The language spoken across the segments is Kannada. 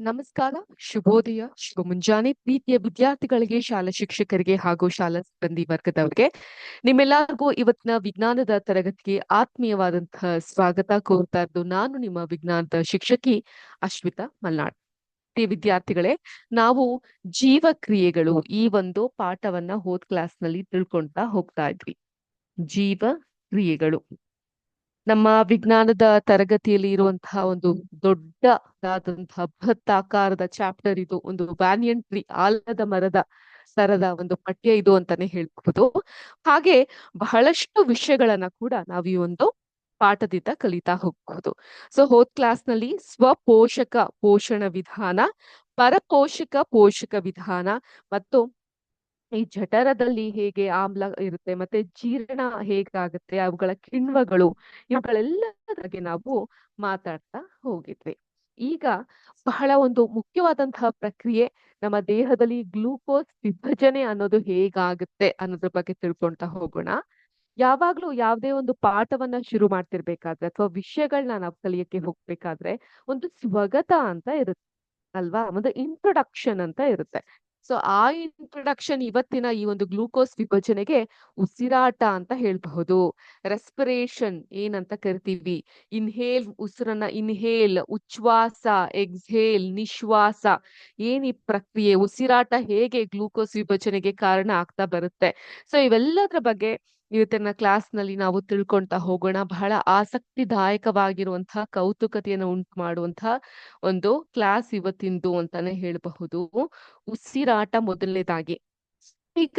ನಮಸ್ಕಾರ, ಶುಭೋದಯ, ಶುಭ ಮುಂಜಾನೆ ಪ್ರೀತಿಯ ವಿದ್ಯಾರ್ಥಿಗಳಿಗೆ, ಶಾಲಾ ಶಿಕ್ಷಕರಿಗೆ ಹಾಗೂ ಶಾಲಾ ಸಿಬ್ಬಂದಿ ವರ್ಗದವರಿಗೆ ನಿಮ್ಮೆಲ್ಲರಿಗೂ ಇವತ್ತಿನ ವಿಜ್ಞಾನದ ತರಗತಿಗೆ ಆತ್ಮೀಯವಾದಂತಹ ಸ್ವಾಗತ ಕೋರ್ತಾ ಇದ್ದು ನಾನು ನಿಮ್ಮ ವಿಜ್ಞಾನದ ಶಿಕ್ಷಕಿ ಅಶ್ವಿತಾ ಮಲ್ನಾಡ್. ಪ್ರಿಯ ವಿದ್ಯಾರ್ಥಿಗಳೇ, ನಾವು ಜೀವಕ್ರಿಯೆಗಳು ಈ ಒಂದು ಪಾಠವನ್ನ ಹೋದ್ ಕ್ಲಾಸ್ ನಲ್ಲಿ ತಿಳ್ಕೊಂತಾ ಹೋಗ್ತಾ ಇದ್ವಿ. ಜೀವಕ್ರಿಯೆಗಳು ನಮ್ಮ ವಿಜ್ಞಾನದ ತರಗತಿಯಲ್ಲಿ ಇರುವಂತಹ ಒಂದು ದೊಡ್ಡದಾದಂತಹ ಬೃಹತ್ತಾಕಾರದ ಚಾಪ್ಟರ್ ಇದು. ಒಂದು ಬ್ಯಾನಿಯನ್ ಟ್ರೀ, ಆಲದ ಮರದ ಸರದ ಒಂದು ಪಠ್ಯ ಇದು ಅಂತಾನೆ ಹೇಳ್ಬಹುದು. ಹಾಗೆ ಬಹಳಷ್ಟು ವಿಷಯಗಳನ್ನ ಕೂಡ ನಾವು ಈ ಒಂದು ಪಾಠದಿಂದ ಕಲಿತಾ ಹೋಗ್ಬಹುದು. ಸೊ ಹೋದ್ ಕ್ಲಾಸ್ ನಲ್ಲಿ ಸ್ವಪೋಷಕ ಪೋಷಣ ವಿಧಾನ, ಪರಪೋಷಕ ಪೋಷಕ ವಿಧಾನ ಮತ್ತು ಈ ಜಠರದಲ್ಲಿ ಹೇಗೆ ಆಮ್ಲ ಇರುತ್ತೆ ಮತ್ತೆ ಜೀರ್ಣ ಹೇಗಾಗುತ್ತೆ, ಅವುಗಳ ಕಿಣ್ವಗಳು, ಇವುಗಳೆಲ್ಲದ ಬಗ್ಗೆ ನಾವು ಮಾತಾಡ್ತಾ ಹೋಗಿದ್ವಿ. ಈಗ ಬಹಳ ಒಂದು ಮುಖ್ಯವಾದಂತಹ ಪ್ರಕ್ರಿಯೆ, ನಮ್ಮ ದೇಹದಲ್ಲಿ ಗ್ಲೂಕೋಸ್ ವಿಭಜನೆ ಅನ್ನೋದು ಹೇಗಾಗುತ್ತೆ ಅನ್ನೋದ್ರ ಬಗ್ಗೆ ತಿಳ್ಕೊಂತಾ ಹೋಗೋಣ. ಯಾವಾಗ್ಲೂ ಯಾವುದೇ ಒಂದು ಪಾಠವನ್ನ ಶುರು ಮಾಡ್ತಿರ್ಬೇಕಾದ್ರೆ ಅಥವಾ ವಿಷಯಗಳನ್ನ ನಾವು ಕಲಿಯಕ್ಕೆ ಹೋಗ್ಬೇಕಾದ್ರೆ ಒಂದು ಸ್ವಗತ ಅಂತ ಇರುತ್ತೆ ಅಲ್ವಾ, ಒಂದು ಇಂಟ್ರೊಡಕ್ಷನ್ ಅಂತ ಇರುತ್ತೆ. ಸೊ ಆ ಇಂಟ್ರೊಡಕ್ಷನ್ ಇವತ್ತಿನ ಈ ಒಂದು ಗ್ಲೂಕೋಸ್ ವಿಭಜನೆಗೆ ಉಸಿರಾಟ ಅಂತ ಹೇಳ್ಬಹುದು. ರೆಸ್ಪಿರೇಷನ್ ಏನಂತ ಕರಿತೀವಿ, ಇನ್ಹೇಲ್ ಉಸಿರನ್ನ ಇನ್ಹೇಲ್, ಉಚ್ಛ್ವಾಸ ಎಕ್ಸ್ಹೇಲ್, ನಿಶ್ವಾಸ, ಏನ್ ಈ ಪ್ರಕ್ರಿಯೆ, ಉಸಿರಾಟ ಹೇಗೆ ಗ್ಲೂಕೋಸ್ ವಿಭಜನೆಗೆ ಕಾರಣ ಆಗ್ತಾ ಬರುತ್ತೆ. ಸೊ ಇವೆಲ್ಲದರ ಬಗ್ಗೆ ಇವತ್ತಿನ ಕ್ಲಾಸ್ ನಲ್ಲಿ ನಾವು ತಿಳ್ಕೊಂತಾ ಹೋಗೋಣ. ಬಹಳ ಆಸಕ್ತಿದಾಯಕವಾಗಿರುವಂತಹ ಕೌತುಕತೆಯನ್ನು ಉಂಟು ಮಾಡುವಂತಹ ಒಂದು ಕ್ಲಾಸ್ ಇವತ್ತಿಂದು ಅಂತಾನೆ ಹೇಳಬಹುದು. ಉಸಿರಾಟ ಮೊದಲನೇದಾಗಿ. ಈಗ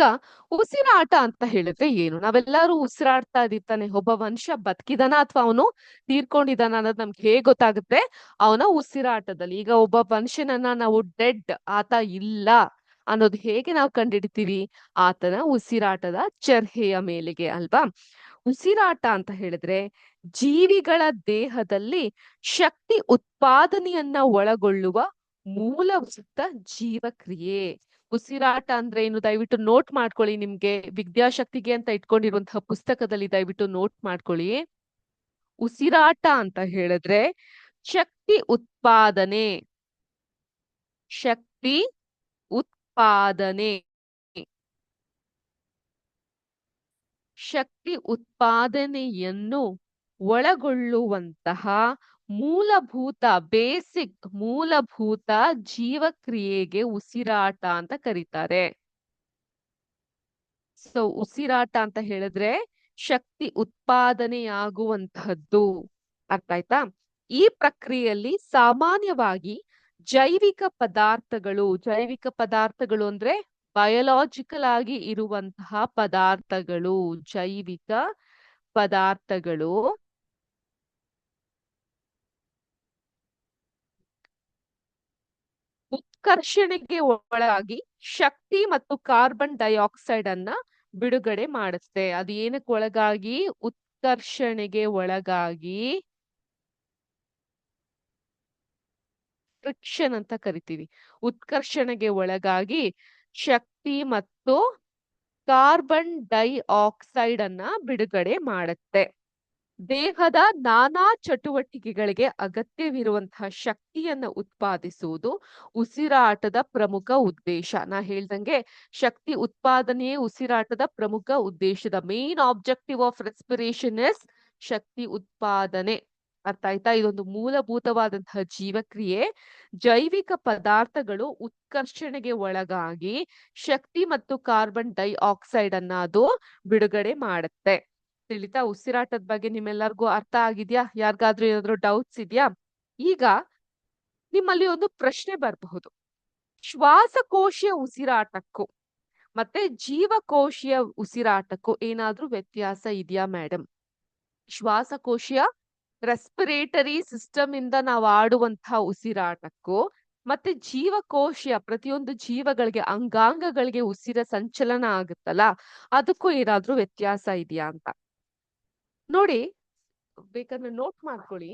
ಉಸಿರಾಟ ಅಂತ ಹೇಳಿದ್ರೆ ಏನು? ನಾವೆಲ್ಲರೂ ಉಸಿರಾಡ್ತಾ ಇದೀವಿ. ಒಬ್ಬ ಮನುಷ್ಯ ಬದುಕಿದಾನ ಅಥವಾ ಅವನು ತೀರ್ಕೊಂಡಿದಾನ ಅನ್ನೋದು ನಮ್ಗೆ ಹೇಗ್ ಗೊತ್ತಾಗುತ್ತೆ? ಅವನ ಉಸಿರಾಟದಲ್ಲಿ. ಈಗ ಒಬ್ಬ ಮನುಷ್ಯನನ್ನ ನಾವು ಡೆಡ್, ಆತ ಇಲ್ಲ ಅನ್ನೋದು ಹೇಗೆ ನಾವು ಕಂಡಿಡಿತೀವಿ? ಆತನ ಉಸಿರಾಟದ ಚರ್ಯೆಯ ಮೇಲೆಗೆ ಅಲ್ವಾ. ಉಸಿರಾಟ ಅಂತ ಹೇಳಿದ್ರೆ ಜೀವಿಗಳ ದೇಹದಲ್ಲಿ ಶಕ್ತಿ ಉತ್ಪಾದನೆಯನ್ನ ಒಳಗೊಳ್ಳುವ ಮೂಲಭೂತ ಜೀವಕ್ರಿಯೆ. ಉಸಿರಾಟ ಅಂದ್ರೆ ಏನು? ದಯವಿಟ್ಟು ನೋಟ್ ಮಾಡ್ಕೊಳ್ಳಿ. ನಿಮ್ಗೆ ವಿದ್ಯಾಶಕ್ತಿಗೆ ಅಂತ ಇಟ್ಕೊಂಡಿರುವಂತಹ ಪುಸ್ತಕದಲ್ಲಿ ದಯವಿಟ್ಟು ನೋಟ್ ಮಾಡ್ಕೊಳ್ಳಿ. ಉಸಿರಾಟ ಅಂತ ಹೇಳಿದ್ರೆ ಶಕ್ತಿ ಉತ್ಪಾದನೆ, ಶಕ್ತಿ ಉತ್ಪಾದನೆ, ಶಕ್ತಿ ಉತ್ಪಾದನೆಯನ್ನು ಒಳಗೊಳ್ಳುವಂತಹ ಮೂಲಭೂತ ಮೂಲಭೂತ ಜೀವಕ್ರಿಯೆಗೆ ಉಸಿರಾಟ ಅಂತ ಕರೀತಾರೆ. ಸೊ ಉಸಿರಾಟ ಅಂತ ಹೇಳಿದ್ರೆ ಶಕ್ತಿ ಉತ್ಪಾದನೆಯಾಗುವಂತಹದ್ದು. ಅರ್ಥ ಆಯ್ತಾ? ಈ ಪ್ರಕ್ರಿಯೆಯಲ್ಲಿ ಸಾಮಾನ್ಯವಾಗಿ ಜೈವಿಕ ಪದಾರ್ಥಗಳು ಅಂದ್ರೆ ಬಯೋಲಾಜಿಕಲ್ ಆಗಿ ಇರುವಂತಹ ಪದಾರ್ಥಗಳು, ಜೈವಿಕ ಪದಾರ್ಥಗಳು ಉತ್ಕರ್ಷಣೆಗೆ ಒಳಗಾಗಿ ಶಕ್ತಿ ಮತ್ತು ಕಾರ್ಬನ್ ಡೈಆಕ್ಸೈಡ್ ಅನ್ನ ಬಿಡುಗಡೆ ಮಾಡುತ್ತೆ. ಅದು ಏನಕ್ಕೆ ಒಳಗಾಗಿ? ಉತ್ಕರ್ಷಣೆಗೆ ಒಳಗಾಗಿ, ಫ್ರಿಕ್ಷನ್ ಅಂತ ಕರಿತೀವಿ. ಉತ್ಕರ್ಷಣೆಗೆ ಒಳಗಾಗಿ ಶಕ್ತಿ ಮತ್ತು ಕಾರ್ಬನ್ ಡೈಆಕ್ಸೈಡ್ ಅನ್ನ ಬಿಡುಗಡೆ ಮಾಡುತ್ತೆ. ದೇಹದ ನಾನಾ ಚಟುವಟಿಕೆಗಳಿಗೆ ಅಗತ್ಯವಿರುವಂತಹ ಶಕ್ತಿಯನ್ನ ಉತ್ಪಾದಿಸುವುದು ಉಸಿರಾಟದ ಪ್ರಮುಖ ಉದ್ದೇಶ. ನಾ ಹೇಳ್ದಂಗೆ ಶಕ್ತಿ ಉತ್ಪಾದನೆಯೇ ಉಸಿರಾಟದ ಪ್ರಮುಖ ಉದ್ದೇಶದ main objective of respiration is ಶಕ್ತಿ ಉತ್ಪಾದನೆ. ಅರ್ಥ ಆಯ್ತಾ? ಇದೊಂದು ಮೂಲಭೂತವಾದಂತಹ ಜೀವಕ್ರಿಯೆ. ಜೈವಿಕ ಪದಾರ್ಥಗಳು ಉತ್ಕರ್ಷಣೆಗೆ ಒಳಗಾಗಿ ಶಕ್ತಿ ಮತ್ತು ಕಾರ್ಬನ್ ಡೈಆಕ್ಸೈಡ್ ಅನ್ನ ಅದು ಬಿಡುಗಡೆ ಮಾಡುತ್ತೆ. ತಿಳಿತಾ? ಉಸಿರಾಟದ ಬಗ್ಗೆ ನಿಮ್ಮೆಲ್ಲರಿಗೂ ಅರ್ಥ ಆಗಿದ್ಯಾ? ಯಾರಿಗಾದ್ರೂ ಏನಾದ್ರು ಡೌಟ್ಸ್ ಇದೆಯಾ? ಈಗ ನಿಮ್ಮಲ್ಲಿ ಒಂದು ಪ್ರಶ್ನೆ ಬರಬಹುದು. ಶ್ವಾಸಕೋಶೀಯ ಉಸಿರಾಟಕ್ಕೂ ಮತ್ತೆ ಜೀವಕೋಶೀಯ ಉಸಿರಾಟಕ್ಕೂ ಏನಾದ್ರೂ ವ್ಯತ್ಯಾಸ ಇದೆಯಾ ಮೇಡಮ್? ಶ್ವಾಸಕೋಶೀಯ ರೆಸ್ಪಿರೇಟರಿ ಸಿಸ್ಟಮ್ ಇಂದ ನಾವು ಆಡುವಂತಹ ಉಸಿರಾಟಕ್ಕೂ ಮತ್ತೆ ಜೀವಕೋಶೀಯ ಪ್ರತಿಯೊಂದು ಜೀವಗಳಿಗೆ ಅಂಗಾಂಗಗಳಿಗೆ ಉಸಿರ ಸಂಚಲನ ಆಗುತ್ತಲ್ಲ, ಅದಕ್ಕೂ ಏನಾದ್ರೂ ವ್ಯತ್ಯಾಸ ಇದೆಯಾ ಅಂತ ನೋಡಿ. ಬೇಕಾದ್ರೆ ನೋಟ್ ಮಾಡ್ಕೊಳ್ಳಿ.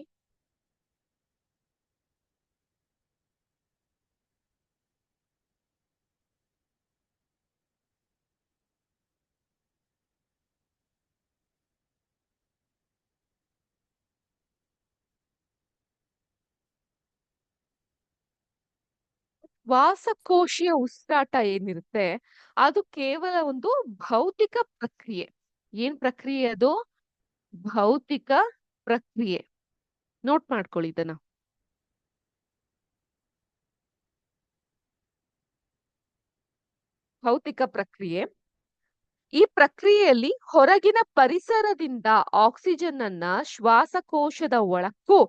ಶ್ವಾಸಕೋಶೀಯ ಉಸಿರಾಟ ಏನಿರುತ್ತೆ ಅದು ಕೇವಲ ಒಂದು ಭೌತಿಕ ಪ್ರಕ್ರಿಯೆ. ಏನ್ ಪ್ರಕ್ರಿಯೆ ಅದು? ಭೌತಿಕ ಪ್ರಕ್ರಿಯೆ. ನೋಟ್ ಮಾಡ್ಕೊಳ್ಳಿ ಇದನ್ನ. ಭೌತಿಕ ಪ್ರಕ್ರಿಯೆ. ಈ ಪ್ರಕ್ರಿಯೆಯಲ್ಲಿ ಹೊರಗಿನ ಪರಿಸರದಿಂದ ಆಕ್ಸಿಜನ್ ಅನ್ನ ಶ್ವಾಸಕೋಶದ ಒಳಕ್ಕೂ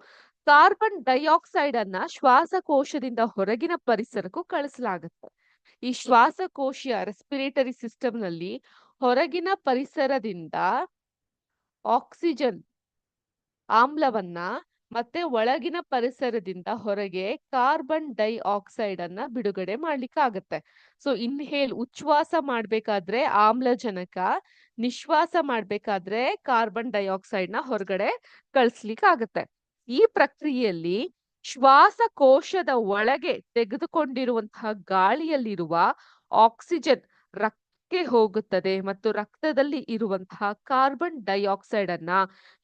ಕಾರ್ಬನ್ ಡೈಆಕ್ಸೈಡ್ ಅನ್ನ ಶ್ವಾಸಕೋಶದಿಂದ ಹೊರಗಿನ ಪರಿಸರಕ್ಕೂ ಕಳಿಸಲಾಗುತ್ತೆ. ಈ ಶ್ವಾಸಕೋಶೀಯ ರೆಸ್ಪಿರೇಟರಿ ಸಿಸ್ಟಮ್ ನಲ್ಲಿ ಹೊರಗಿನ ಪರಿಸರದಿಂದ ಆಕ್ಸಿಜನ್ ಆಮ್ಲವನ್ನ ಮತ್ತೆ ಒಳಗಿನ ಪರಿಸರದಿಂದ ಹೊರಗೆ ಕಾರ್ಬನ್ ಡೈಆಕ್ಸೈಡ್ ಅನ್ನ ಬಿಡುಗಡೆ ಮಾಡ್ಲಿಕ್ಕೆ ಆಗತ್ತೆ. ಸೊ ಇನ್ಹೇಲ್ ಉಚ್ಛ್ವಾಸ ಮಾಡ್ಬೇಕಾದ್ರೆ ಆಮ್ಲಜನಕ, ನಿಶ್ವಾಸ ಮಾಡ್ಬೇಕಾದ್ರೆ ಕಾರ್ಬನ್ ಡೈಆಕ್ಸೈಡ್ ನ ಹೊರಗಡೆ ಕಳಿಸ್ಲಿಕ್ಕೆ ಆಗತ್ತೆ. ಈ ಪ್ರಕ್ರಿಯೆಯಲ್ಲಿ ಶ್ವಾಸಕೋಶದ ಒಳಗೆ ತೆಗೆದುಕೊಂಡಿರುವಂತಹ ಗಾಳಿಯಲ್ಲಿರುವ ಆಕ್ಸಿಜನ್ ರಕ್ತಕ್ಕೆ ಹೋಗುತ್ತದೆ ಮತ್ತು ರಕ್ತದಲ್ಲಿ ಇರುವಂತಹ ಕಾರ್ಬನ್ ಡೈಆಕ್ಸೈಡ್ ಅನ್ನ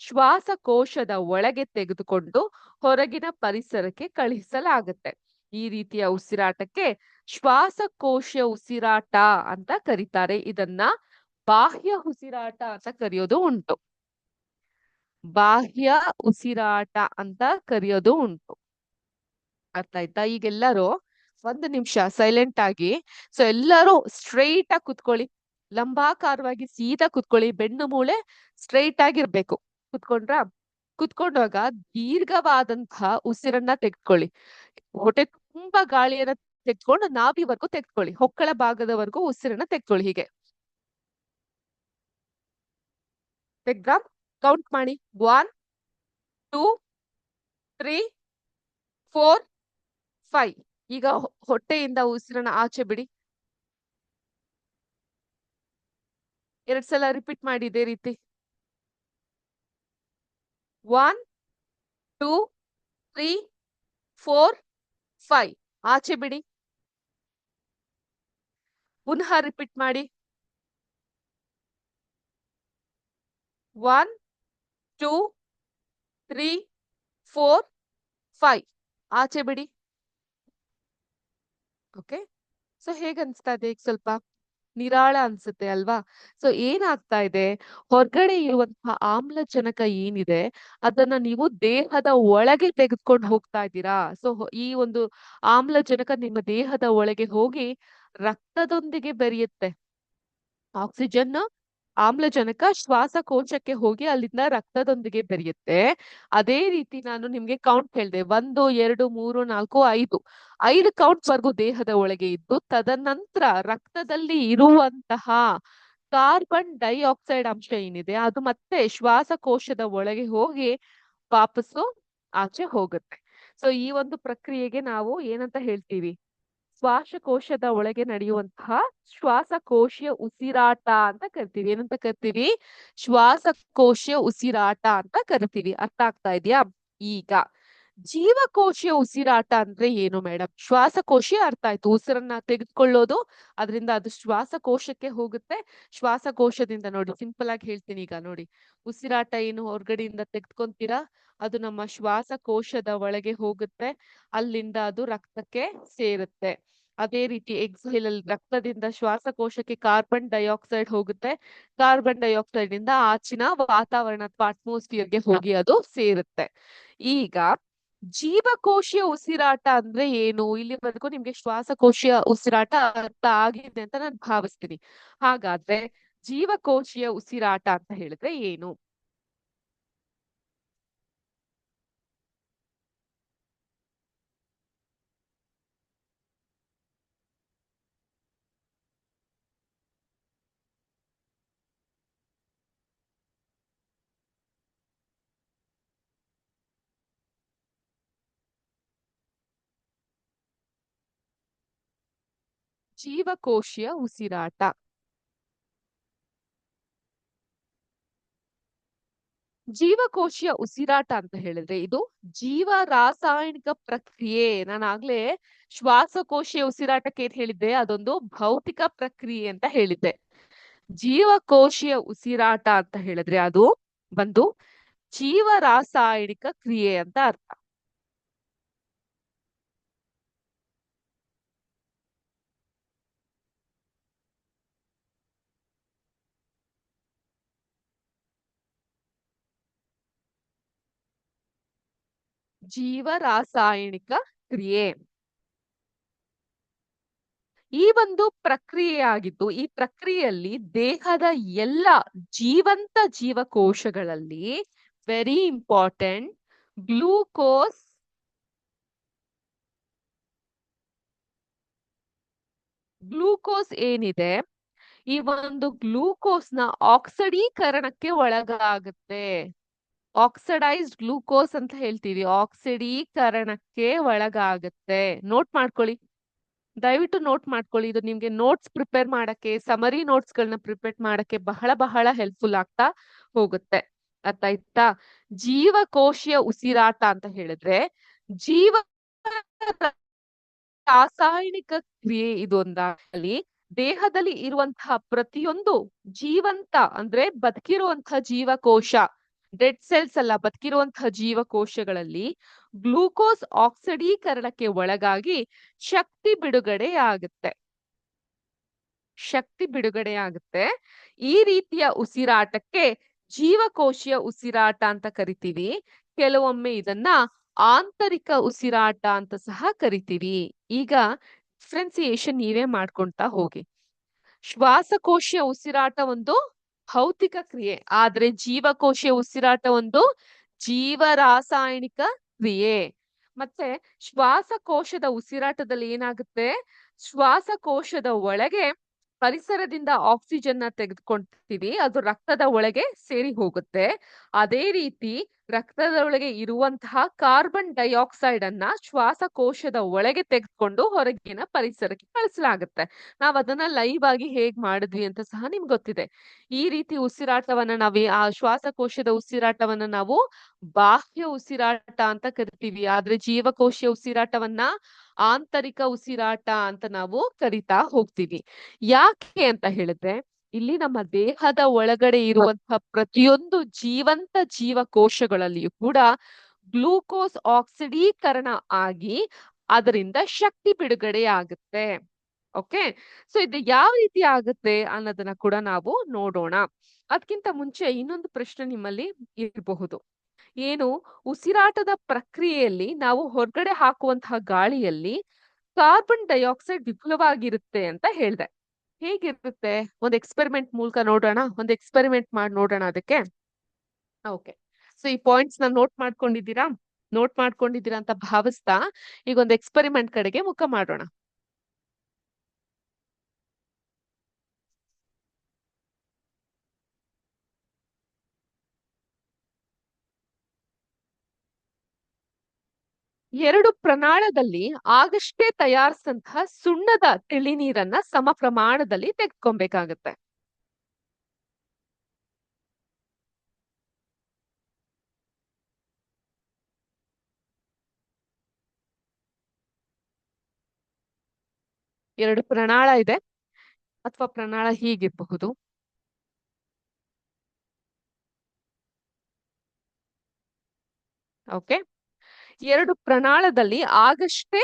ಶ್ವಾಸಕೋಶದ ಒಳಗೆ ತೆಗೆದುಕೊಂಡು ಹೊರಗಿನ ಪರಿಸರಕ್ಕೆ ಕಳುಹಿಸಲಾಗುತ್ತೆ. ಈ ರೀತಿಯ ಉಸಿರಾಟಕ್ಕೆ ಶ್ವಾಸಕೋಶ ಉಸಿರಾಟ ಅಂತ ಕರೀತಾರೆ. ಇದನ್ನ ಬಾಹ್ಯ ಉಸಿರಾಟ ಅಂತ ಕರೆಯೋದು ಉಂಟು. ಬಾಹ್ಯ ಉಸಿರಾಟ ಅಂತ ಕರೆಯೋದು ಉಂಟು. ಅರ್ಥ ಆಯ್ತಾ? ಈಗೆಲ್ಲರೂ ಒಂದು ನಿಮಿಷ ಸೈಲೆಂಟ್ ಆಗಿ. ಸೊ ಎಲ್ಲರೂ ಸ್ಟ್ರೈಟ್ ಆಗಿ ಕುತ್ಕೊಳ್ಳಿ, ಲಂಬಾಕಾರವಾಗಿ ಸೀದಾ ಕುತ್ಕೊಳ್ಳಿ. ಬೆನ್ನು ಮೂಳೆ ಸ್ಟ್ರೈಟ್ ಆಗಿರ್ಬೇಕು. ಕುತ್ಕೊಂಡ್ರ? ಕುತ್ಕೊಂಡಾಗ ದೀರ್ಘವಾದಂತಹ ಉಸಿರನ್ನ ತೆಗೆದುಕೊಳ್ಳಿ. ಹೊಟ್ಟೆ ತುಂಬಾ ಗಾಳಿಯನ್ನ ತೆಗೆದುಕೊಂಡು ನಾಭಿವರೆಗೂ ತೆಗೆದುಕೊಳ್ಳಿ. ಹೊಕ್ಕಳ ಭಾಗದವರೆಗೂ ಉಸಿರನ್ನ ತೆಗೆದುಕೊಳ್ಳಿ. ಹೀಗೆ ತೆಗ್ದ ಕೌಂಟ್ ಮಾಡಿ. 1 2 3 4 5. ಈಗ ಹೊಟ್ಟೆಯಿಂದ ಉಸಿರನ್ನ ಆಚೆ ಬಿಡಿ. 2 ಸಲ ರಿಪೀಟ್ ಮಾಡಿ ಇದೇ ರೀತಿ. 1 2 3 4 5. ಆಚೆ ಬಿಡಿ. ಪುನಃ ರಿಪೀಟ್ ಮಾಡಿ. 1 2 3 4 5. ಆಚೆ ಬಿಡಿ. ಓಕೆ. ಸೊ ಹೇಗ್ ಅನ್ಸ್ತಾ ಇದೆ? ಈಗ ಸ್ವಲ್ಪ ನಿರಾಳ ಅನ್ಸುತ್ತೆ ಅಲ್ವಾ? ಸೊ ಏನಾಗ್ತಾ ಇದೆ, ಹೊರಗಡೆ ಇರುವಂತಹ ಆಮ್ಲಜನಕ ಏನಿದೆ ಅದನ್ನ ನೀವು ದೇಹದ ಒಳಗೆ ತೆಗೆದುಕೊಂಡು ಹೋಗ್ತಾ ಇದ್ದೀರಾ. ಸೊ ಈ ಒಂದು ಆಮ್ಲಜನಕ ನಿಮ್ಮ ದೇಹದ ಒಳಗೆ ಹೋಗಿ ರಕ್ತದೊಂದಿಗೆ ಬೆರೆಯುತ್ತೆ. ಆಕ್ಸಿಜನ್, ಆಮ್ಲಜನಕ ಶ್ವಾಸಕೋಶಕ್ಕೆ ಹೋಗಿ ಅಲ್ಲಿಂದ ರಕ್ತದೊಂದಿಗೆ ಬೆರೆಯುತ್ತೆ. ಅದೇ ರೀತಿ ನಾನು ನಿಮ್ಗೆ ಕೌಂಟ್ ಹೇಳಿದೆ. 1 2 3 4 5. 5 ಕೌಂಟ್ ವರ್ಗು ದೇಹದ ಒಳಗೆ ಇದ್ದು ತದನಂತರ ರಕ್ತದಲ್ಲಿ ಇರುವಂತಹ ಕಾರ್ಬನ್ ಡೈಆಕ್ಸೈಡ್ ಅಂಶ ಏನಿದೆ ಅದು ಮತ್ತೆ ಶ್ವಾಸಕೋಶದ ಒಳಗೆ ಹೋಗಿ ವಾಪಸ್ಸು ಆಚೆ ಹೋಗುತ್ತೆ. ಸೊ ಈ ಒಂದು ಪ್ರಕ್ರಿಯೆಗೆ ನಾವು ಏನಂತ ಹೇಳ್ತೀವಿ? ಶ್ವಾಸಕೋಶದ ಒಳಗೆ ನಡೆಯುವಂತಹ ಶ್ವಾಸಕೋಶೀಯ ಉಸಿರಾಟ ಅಂತ ಕರಿತೀವಿ. ಏನಂತ ಕರಿತೀವಿ? ಶ್ವಾಸಕೋಶೀಯ ಉಸಿರಾಟ ಅಂತ ಕರಿತೀವಿ. ಅರ್ಥ ಆಗ್ತಾ ಇದೆಯಾ? ಈಗ ಜೀವಕೋಶೀಯ ಉಸಿರಾಟ ಅಂದ್ರೆ ಏನು ಮೇಡಮ್? ಶ್ವಾಸಕೋಶೀಯ ಅರ್ಥ ಆಯ್ತು, ಉಸಿರನ್ನ ತೆಗೆದುಕೊಳ್ಳೋದು, ಅದರಿಂದ ಅದು ಶ್ವಾಸಕೋಶಕ್ಕೆ ಹೋಗುತ್ತೆ. ಶ್ವಾಸಕೋಶದಿಂದ ನೋಡಿ ಸಿಂಪಲ್ ಆಗಿ ಹೇಳ್ತೀನಿ. ಈಗ ನೋಡಿ, ಉಸಿರಾಟ ಏನು ಹೊರಗಡೆಯಿಂದ ತೆಗೆದುಕೊಂತೀರಾ, ಅದು ನಮ್ಮ ಶ್ವಾಸಕೋಶದ ಒಳಗೆ ಹೋಗುತ್ತೆ. ಅಲ್ಲಿಂದ ಅದು ರಕ್ತಕ್ಕೆ ಸೇರುತ್ತೆ. ಅದೇ ರೀತಿ ಎಕ್ಸೇಲ್ ಅಲ್ಲಿ ರಕ್ತದಿಂದ ಶ್ವಾಸಕೋಶಕ್ಕೆ ಕಾರ್ಬನ್ ಡೈಆಕ್ಸೈಡ್ ಹೋಗುತ್ತೆ. ಕಾರ್ಬನ್ ಡೈಆಕ್ಸೈಡ್ ಇಂದ ಆಚಿನ ವಾತಾವರಣ ಅಥವಾ ಅಟ್ಮಾಸ್ಫಿಯರ್ಗೆ ಹೋಗಿ ಅದು ಸೇರುತ್ತೆ. ಈಗ ಜೀವಕೋಶೀಯ ಉಸಿರಾಟ ಅಂದ್ರೆ ಏನು? ಇಲ್ಲಿವರೆಗೂ ನಿಮ್ಗೆ ಶ್ವಾಸಕೋಶೀಯ ಉಸಿರಾಟ ಅರ್ಥ ಆಗಿದೆ ಅಂತ ನಾನು ಭಾವಿಸ್ತೀನಿ. ಹಾಗಾದ್ರೆ ಜೀವಕೋಶೀಯ ಉಸಿರಾಟ ಅಂತ ಹೇಳಿದ್ರೆ ಏನು? ಜೀವಕೋಶೀಯ ಉಸಿರಾಟ ಜೀವಕೋಶೀಯ ಉಸಿರಾಟ ಅಂತ ಹೇಳಿದ್ರೆ ಇದು ಜೀವ ರಾಸಾಯನಿಕ ಪ್ರಕ್ರಿಯೆ. ನಾನು ಆಗ್ಲೇ ಶ್ವಾಸಕೋಶೀಯ ಉಸಿರಾಟಕ್ಕೆ ಏನ್ ಹೇಳಿದ್ದೆ? ಅದೊಂದು ಭೌತಿಕ ಪ್ರಕ್ರಿಯೆ ಅಂತ ಹೇಳಿದ್ದೆ. ಜೀವಕೋಶೀಯ ಉಸಿರಾಟ ಅಂತ ಹೇಳಿದ್ರೆ ಅದು ಬಂದು ಜೀವ ರಾಸಾಯನಿಕ ಕ್ರಿಯೆ ಅಂತ ಅರ್ಥ. ಜೀವರಾಸಾಯನಿಕ ಕ್ರಿಯೆ. ಈ ಒಂದು ಪ್ರಕ್ರಿಯೆಯಾಗಿದ್ದು ಈ ಪ್ರಕ್ರಿಯೆಯಲ್ಲಿ ದೇಹದ ಎಲ್ಲ ಜೀವಂತ ಜೀವಕೋಶಗಳಲ್ಲಿ ವೆರಿ ಇಂಪಾರ್ಟೆಂಟ್ ಗ್ಲೂಕೋಸ್ ಏನಿದೆ, ಈ ಒಂದು ಗ್ಲೂಕೋಸ್ನ ಆಕ್ಸಿಡೀಕರಣಕ್ಕೆ ಒಳಗಾಗುತ್ತೆ. ಆಕ್ಸಿಡೈಸ್ಡ್ ಗ್ಲೂಕೋಸ್ ಅಂತ ಹೇಳ್ತೀವಿ. ಆಕ್ಸಿಡೀಕರಣಕ್ಕೆ ಒಳಗಾಗುತ್ತೆ. ನೋಟ್ ಮಾಡ್ಕೊಳ್ಳಿ, ದಯವಿಟ್ಟು ನೋಟ್ ಮಾಡ್ಕೊಳ್ಳಿ. ಇದು ನಿಮ್ಗೆ ನೋಟ್ಸ್ ಪ್ರಿಪೇರ್ ಮಾಡಕ್ಕೆ, ಸಮರಿ ನೋಟ್ಸ್ ಗಳನ್ನ ಪ್ರಿಪೇರ್ ಮಾಡಕ್ಕೆ ಬಹಳ ಬಹಳ ಹೆಲ್ಪ್ಫುಲ್ ಆಗ್ತಾ ಹೋಗುತ್ತೆ. ಅರ್ಥ ಆಯ್ತಾ? ಜೀವಕೋಶೀಯ ಉಸಿರಾಟ ಅಂತ ಹೇಳಿದ್ರೆ ಜೀವ ರಾಸಾಯನಿಕ ಕ್ರಿಯೆ ಇದೊಂದಾಗಲಿ ದೇಹದಲ್ಲಿ ಇರುವಂತಹ ಪ್ರತಿಯೊಂದು ಜೀವಂತ ಅಂದ್ರೆ ಬದುಕಿರುವಂತಹ ಜೀವಕೋಶ, ಡೆಡ್ ಸೆಲ್ಸ್ ಅಲ್ಲ, ಬದುಕಿರುವಂತಹ ಜೀವಕೋಶಗಳಲ್ಲಿ ಗ್ಲೂಕೋಸ್ ಆಕ್ಸಿಡೀಕರಣಕ್ಕೆ ಒಳಗಾಗಿ ಶಕ್ತಿ ಬಿಡುಗಡೆಯಾಗುತ್ತೆ. ಈ ರೀತಿಯ ಉಸಿರಾಟಕ್ಕೆ ಜೀವಕೋಶೀಯ ಉಸಿರಾಟ ಅಂತ ಕರಿತೀವಿ. ಕೆಲವೊಮ್ಮೆ ಇದನ್ನ ಆಂತರಿಕ ಉಸಿರಾಟ ಅಂತ ಸಹ ಕರಿತೀವಿ. ಈಗ ಡಿಫ್ರೆನ್ಸಿಯೇಷನ್ ನೀವೇ ಮಾಡ್ಕೊಂತಾ ಹೋಗಿ. ಶ್ವಾಸಕೋಶೀಯ ಉಸಿರಾಟ ಒಂದು ಭೌತಿಕ ಕ್ರಿಯೆ, ಆದ್ರೆ ಜೀವಕೋಶೀಯ ಉಸಿರಾಟ ಒಂದು ಜೀವರಾಸಾಯನಿಕ ಕ್ರಿಯೆ. ಮತ್ತೆ ಶ್ವಾಸಕೋಶದ ಉಸಿರಾಟದಲ್ಲಿ ಏನಾಗುತ್ತೆ, ಶ್ವಾಸಕೋಶದ ಒಳಗೆ ಪರಿಸರದಿಂದ ಆಕ್ಸಿಜನ್ ನ ತೆಗೆದುಕೊಳ್ತೀವಿ, ಅದು ರಕ್ತದ ಒಳಗೆ ಸೇರಿ ಹೋಗುತ್ತೆ. ಅದೇ ರೀತಿ ರಕ್ತದ ಒಳಗೆ ಇರುವಂತಹ ಕಾರ್ಬನ್ ಡೈಆಕ್ಸೈಡ್ ಅನ್ನ ಶ್ವಾಸಕೋಶದ ಒಳಗೆ ತೆಗೆದುಕೊಂಡು ಹೊರಗಿನ ಪರಿಸರಕ್ಕೆ ಕಳಿಸಲಾಗುತ್ತೆ. ನಾವ್ ಅದನ್ನ ಲೈವ್ ಆಗಿ ಹೇಗ್ ಮಾಡಿದ್ವಿ ಅಂತ ಸಹ ನಿಮ್ಗೆ ಗೊತ್ತಿದೆ. ಈ ರೀತಿ ಉಸಿರಾಟವನ್ನ ಆ ಶ್ವಾಸಕೋಶದ ಉಸಿರಾಟವನ್ನ ನಾವು ಬಾಹ್ಯ ಉಸಿರಾಟ ಅಂತ ಕರಿತೀವಿ. ಆದ್ರೆ ಜೀವಕೋಶೀಯ ಉಸಿರಾಟವನ್ನ ಆಂತರಿಕ ಉಸಿರಾಟ ಅಂತ ನಾವು ಕರಿತಾ ಹೋಗ್ತೀವಿ. ಯಾಕೆ ಅಂತ ಹೇಳಿದ್ರೆ ಇಲ್ಲಿ ನಮ್ಮ ದೇಹದ ಒಳಗಡೆ ಇರುವಂತಹ ಪ್ರತಿಯೊಂದು ಜೀವಂತ ಜೀವಕೋಶಗಳಲ್ಲಿಯೂ ಕೂಡ ಗ್ಲೂಕೋಸ್ ಆಕ್ಸಿಡೀಕರಣ ಆಗಿ ಅದರಿಂದ ಶಕ್ತಿ ಬಿಡುಗಡೆ ಆಗುತ್ತೆ. ಓಕೆ, ಸೊ ಇದು ಯಾವ ರೀತಿ ಆಗುತ್ತೆ ಅನ್ನೋದನ್ನ ಕೂಡ ನಾವು ನೋಡೋಣ. ಅದಕ್ಕಿಂತ ಮುಂಚೆ ಇನ್ನೊಂದು ಪ್ರಶ್ನೆ ನಿಮ್ಮಲ್ಲಿ ಇರಬಹುದು. ಏನು, ಉಸಿರಾಟದ ಪ್ರಕ್ರಿಯೆಯಲ್ಲಿ ನಾವು ಹೊರಗಡೆ ಹಾಕುವಂತಹ ಗಾಳಿಯಲ್ಲಿ ಕಾರ್ಬನ್ ಡೈಆಕ್ಸೈಡ್ ವಿಫುಲವಾಗಿರುತ್ತೆ ಅಂತ ಹೇಳ್ದೆ. ಹೇಗಿರುತ್ತೆ? ಒಂದು ಎಕ್ಸ್ಪೆರಿಮೆಂಟ್ ಮೂಲಕ ನೋಡೋಣ. ಒಂದು ಎಕ್ಸ್ಪೆರಿಮೆಂಟ್ ಮಾಡಿ ನೋಡೋಣ ಅದಕ್ಕೆ. ಓಕೆ, ಸೊ ಈ ಪಾಯಿಂಟ್ಸ್ ನ ನೋಟ್ ಮಾಡ್ಕೊಂಡಿದ್ದೀರಾ ಅಂತ ಭಾವಿಸ್ತಾ ಈಗ ಒಂದು ಎಕ್ಸ್ಪೆರಿಮೆಂಟ್ ಕಡೆಗೆ ಮುಖ ಮಾಡೋಣ. ಎರಡು ಪ್ರಮಾಣದಲ್ಲಿ ಆಗಷ್ಟೇ ತಯಾರಿಸಿದಂತಹ ಸುಣ್ಣದ ತಿಳಿನೀರನ್ನ ಸಮ ಪ್ರಮಾಣದಲ್ಲಿ ತೆಗೆದುಕೊಬೇಕಾಗತ್ತೆ. ಎರಡು ಪ್ರಣಾಳ ಇದೆ ಅಥವಾ ಪ್ರಣಾಳ ಹೀಗಿರಬಹುದು. ಓಕೆ, ಎರಡು ಪ್ರಣಾಳದಲ್ಲಿ ಆಗಷ್ಟೇ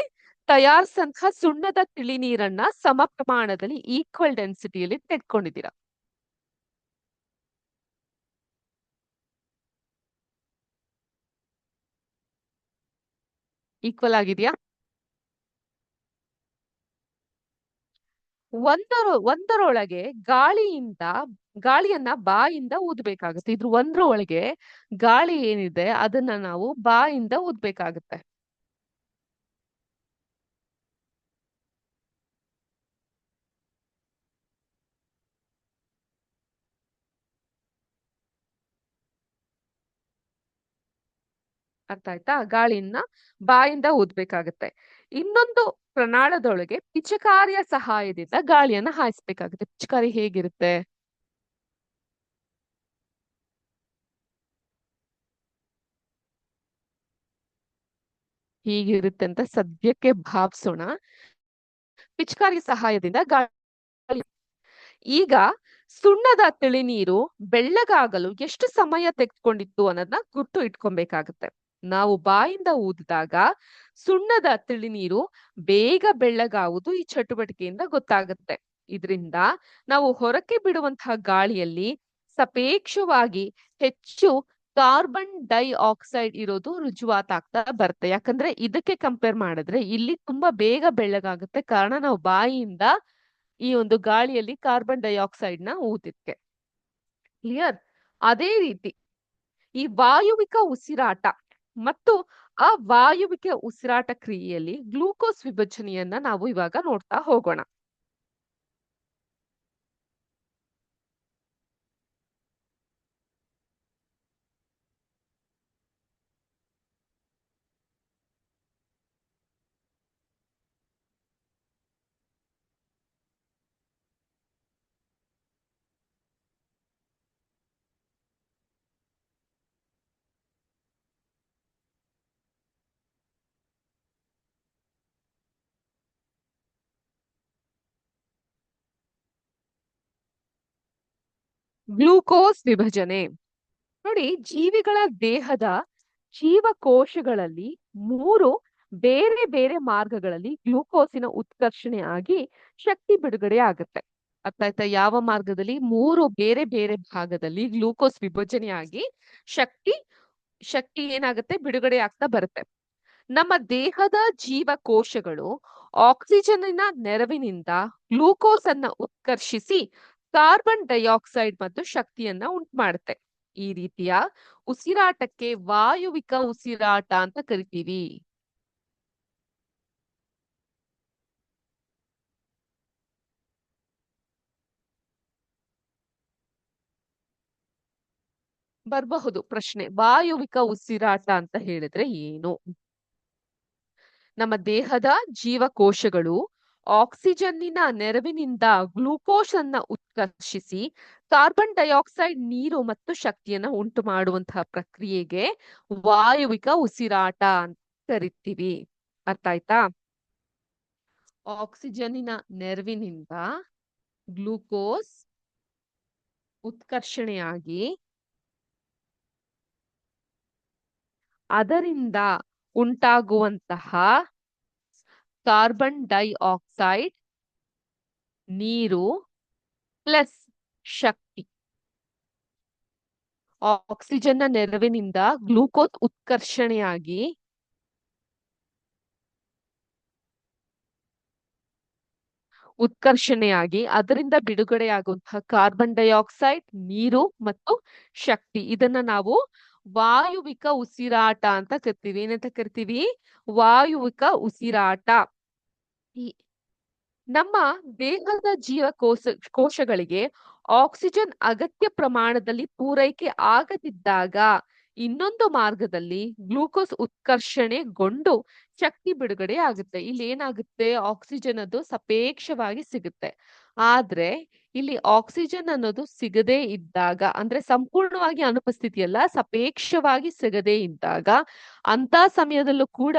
ತಯಾರಿಸಂತಹ ಸುಣ್ಣದ ತಿಳಿ ನೀರನ್ನ ಸಮ ಪ್ರಮಾಣದಲ್ಲಿ ಈಕ್ವಲ್ ಡೆನ್ಸಿಟಿಯಲ್ಲಿ ತೆಗೆದುಕೊಂಡಿದ್ದೀರಾ. ಈಕ್ವಲ್ ಆಗಿದೆಯಾ? ಒಂದರೊಳಗೆ ಗಾಳಿಯನ್ನ ಬಾಯಿಂದ ಊದ್ಬೇಕಾಗುತ್ತೆ. ಇದ್ರ ಒಂದ್ರ ಒಳಗೆ ಗಾಳಿ ಏನಿದೆ ಅದನ್ನ ನಾವು ಬಾಯಿಂದ ಊದ್ಬೇಕಾಗುತ್ತೆ. ಅರ್ಥ ಆಯ್ತಾ? ಗಾಳಿಯನ್ನ ಬಾಯಿಂದ ಊದ್ಬೇಕಾಗತ್ತೆ. ಇನ್ನೊಂದು ಪ್ರಣಾಳದೊಳಗೆ ಪಿಚಕಾರಿಯ ಸಹಾಯದಿಂದ ಗಾಳಿಯನ್ನ ಹಾಯಿಸ್ಬೇಕಾಗುತ್ತೆ. ಪಿಚಕಾರಿ ಹೇಗಿರುತ್ತೆ? ಹೀಗಿರುತ್ತೆ ಅಂತ ಸದ್ಯಕ್ಕೆ ಭಾವಿಸೋಣ. ಪಿಚಕಾರಿ ಸಹಾಯದಿಂದ ಗಾಳಿ. ಈಗ ಸುಣ್ಣದ ತಿಳಿನೀರು ಬೆಳ್ಳಗಾಗಲು ಎಷ್ಟು ಸಮಯ ತೆಗೆದುಕೊಂಡಿತ್ತು ಅನ್ನೋದನ್ನ ಗುರ್ತು ಇಟ್ಕೊಬೇಕಾಗತ್ತೆ. ನಾವು ಬಾಯಿಂದ ಊದಿದಾಗ ಸುಣ್ಣದ ತಿಳಿನೀರು ಬೇಗ ಬೆಳ್ಳಗಾವುದು ಈ ಚಟುವಟಿಕೆಯಿಂದ ಗೊತ್ತಾಗುತ್ತೆ. ಇದರಿಂದ ನಾವು ಹೊರಕ್ಕೆ ಬಿಡುವಂತಹ ಗಾಳಿಯಲ್ಲಿ ಸಾಪೇಕ್ಷವಾಗಿ ಹೆಚ್ಚು ಕಾರ್ಬನ್ ಡೈ ಆಕ್ಸೈಡ್ ಇರೋದು ರುಜುವಾತ್ ಆಗ್ತಾ ಬರುತ್ತೆ. ಯಾಕಂದ್ರೆ ಇದಕ್ಕೆ ಕಂಪೇರ್ ಮಾಡಿದ್ರೆ ಇಲ್ಲಿ ತುಂಬಾ ಬೇಗ ಬೆಳ್ಳಗಾಗುತ್ತೆ, ಕಾರಣ ನಾವು ಬಾಯಿಯಿಂದ ಈ ಒಂದು ಗಾಳಿಯಲ್ಲಿ ಕಾರ್ಬನ್ ಡೈಆಕ್ಸೈಡ್ ನ ಊದಿದ್ಕೆ. ಕ್ಲಿಯರ್? ಅದೇ ರೀತಿ ಈ ವಾಯುವಿಕ ಉಸಿರಾಟ ಮತ್ತು ಅವಾಯುವಿಕ ಉಸಿರಾಟ ಕ್ರಿಯೆಯಲ್ಲಿ ಗ್ಲೂಕೋಸ್ ವಿಭಜನೆಯನ್ನ ನಾವು ಇವಾಗ ನೋಡ್ತಾ ಹೋಗೋಣ. ಗ್ಲೂಕೋಸ್ ವಿಭಜನೆ ನೋಡಿ, ಜೀವಿಗಳ ದೇಹದ ಜೀವಕೋಶಗಳಲ್ಲಿ 3 ಬೇರೆ ಬೇರೆ ಮಾರ್ಗಗಳಲ್ಲಿ ಗ್ಲೂಕೋಸಿನ ಉತ್ಕರ್ಷಣೆ ಆಗಿ ಶಕ್ತಿ ಬಿಡುಗಡೆ ಆಗುತ್ತೆ. ಅರ್ಥ ಆಯ್ತಾ? ಯಾವ ಮಾರ್ಗದಲ್ಲಿ? 3 ಬೇರೆ ಬೇರೆ ಭಾಗದಲ್ಲಿ ಗ್ಲೂಕೋಸ್ ವಿಭಜನೆ ಆಗಿ ಶಕ್ತಿ ಶಕ್ತಿ ಏನಾಗುತ್ತೆ? ಬಿಡುಗಡೆ ಆಗ್ತಾ ಬರುತ್ತೆ. ನಮ್ಮ ದೇಹದ ಜೀವಕೋಶಗಳು ಆಕ್ಸಿಜನ್ನಿನ ನೆರವಿನಿಂದ ಗ್ಲೂಕೋಸ್ ಅನ್ನ ಉತ್ಕರ್ಷಿಸಿ ಕಾರ್ಬನ್ ಡೈಆಕ್ಸೈಡ್ ಮತ್ತು ಶಕ್ತಿಯನ್ನ ಉಂಟು ಮಾಡುತ್ತೆ. ಈ ರೀತಿಯ ಉಸಿರಾಟಕ್ಕೆ ವಾಯುವಿಕ ಉಸಿರಾಟ ಅಂತ ಕರಿತೀವಿ. ಬರಬಹುದು ಪ್ರಶ್ನೆ, ವಾಯುವಿಕ ಉಸಿರಾಟ ಅಂತ ಹೇಳಿದ್ರೆ ಏನು? ನಮ್ಮ ದೇಹದ ಜೀವಕೋಶಗಳು ಆಕ್ಸಿಜನ್ನಿನ ನೆರವಿನಿಂದ ಗ್ಲೂಕೋಸ್ ಅನ್ನ ಉತ್ಕರ್ಷಿಸಿ ಕಾರ್ಬನ್ ಡೈಆಕ್ಸೈಡ್, ನೀರು ಮತ್ತು ಶಕ್ತಿಯನ್ನ ಉಂಟು ಮಾಡುವಂತಹ ಪ್ರಕ್ರಿಯೆಗೆ ವಾಯುವಿಕ ಉಸಿರಾಟ ಅಂತ ಕರಿತೀವಿ. ಅರ್ಥ ಆಯ್ತಾ? ಆಕ್ಸಿಜನ್ನಿನ ನೆರವಿನಿಂದ ಗ್ಲೂಕೋಸ್ ಉತ್ಕರ್ಷಣೆಯಾಗಿ ಅದರಿಂದ ಉಂಟಾಗುವಂತಹ ಕಾರ್ಬನ್ ಡೈಆಕ್ಸೈಡ್, ನೀರು ಪ್ಲಸ್ ಶಕ್ತಿ. ಆಕ್ಸಿಜನ್ನ ನೆರವಿನಿಂದ ಗ್ಲೂಕೋಸ್ ಉತ್ಕರ್ಷಣೆಯಾಗಿ ಅದರಿಂದ ಬಿಡುಗಡೆಯಾಗುವಂತಹ ಕಾರ್ಬನ್ ಡೈಆಕ್ಸೈಡ್, ನೀರು ಮತ್ತು ಶಕ್ತಿ, ಇದನ್ನ ನಾವು ವಾಯುವಿಕ ಉಸಿರಾಟ ಅಂತ ಕರಿತೀವಿ. ಏನಂತ ಕರಿತೀವಿ? ವಾಯುವಿಕ ಉಸಿರಾಟ. ನಮ್ಮ ದೇಹದ ಕೋಶಗಳಿಗೆ ಆಕ್ಸಿಜನ್ ಅಗತ್ಯ ಪ್ರಮಾಣದಲ್ಲಿ ಪೂರೈಕೆ ಆಗದಿದ್ದಾಗ ಇನ್ನೊಂದು ಮಾರ್ಗದಲ್ಲಿ ಗ್ಲೂಕೋಸ್ ಉತ್ಕರ್ಷಣೆಗೊಂಡು ಶಕ್ತಿ ಬಿಡುಗಡೆ ಆಗುತ್ತೆ. ಇಲ್ಲಿ ಏನಾಗುತ್ತೆ? ಆಕ್ಸಿಜನ್ ಅದು ಸಾಪೇಕ್ಷವಾಗಿ ಸಿಗುತ್ತೆ. ಆದ್ರೆ ಇಲ್ಲಿ ಆಕ್ಸಿಜನ್ ಅನ್ನೋದು ಸಿಗದೇ ಇದ್ದಾಗ, ಅಂದ್ರೆ ಸಂಪೂರ್ಣವಾಗಿ ಅನುಪಸ್ಥಿತಿಯಲ್ಲ, ಸಾಪೇಕ್ಷವಾಗಿ ಸಿಗದೇ ಇದ್ದಾಗ ಅಂತ ಸಮಯದಲ್ಲೂ ಕೂಡ